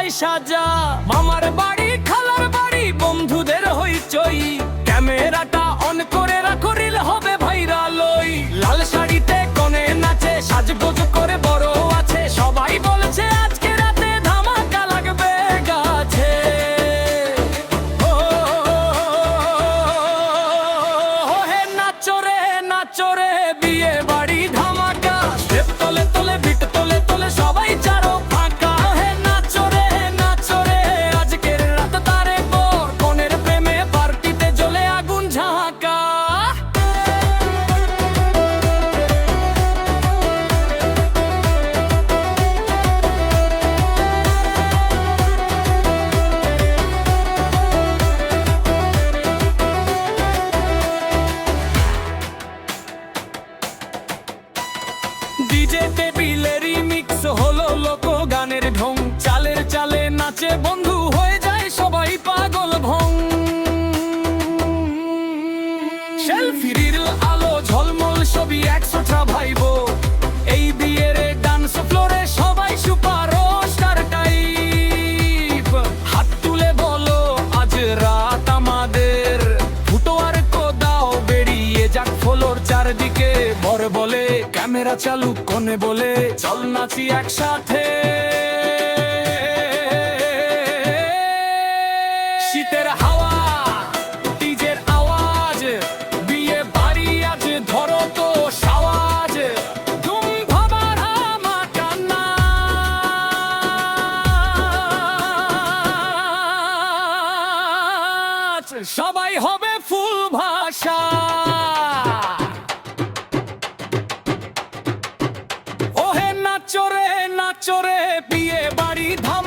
হয় সাজা। মামার বাড়ি খালার বাড়ি বন্ধুদের হইচই, ক্যামেরাটা অন করে রাখো রিল হবে ভাইরাল ওই। লাল শাড়িতে কনে নাচে সাজগোজ করে বড় আছে, সবাই বলছে আজকে রাতে ধামাকা লাগবে গাছে। ও হে নাচরে নাচরে বিয়ে বাড়ি ধামাকা, স্টেপ তোলে তোলে বিট তোলে তোলে সবাই চারো ফাঁকা। হে নাচরে নাচরে আজকের রাত তারে পর, কনের প্রেমে পার্টিতে জ্বলে আগুন ঝাঁকা। ডিজে টেবিলের রিমিক্স হলো লোক গানের ঢং, চালের চালে নাচে বন্ধু হয়ে যায় সবাই পাগল ভং। সেলফি রিল আলো ঝলমল ছবি 100টা ভাইবো, এই বিয়ের ডান্স ফ্লোরে সবাই সুপার স্টার টাইপ। হাত তুলে বলো আজ রাত আমাদের, ফুটো আর কোদাও বেরিয়ে যাক ফলোর চারদিকে। বর বলে ক্যামেরা চালু, কোনে বলে চল নাচি একসাথে। শীতের হাওয়া ডিজের আওয়াজ, বিয়ে বাড়ি আজ ধরো তো সাওয়াজ। ধুম ভাবার ধামাকা নাচ, সবাই হবে ফুল ভাষা। ওহে নাচরে নাচরে বিয়ে বাড়ি ধাম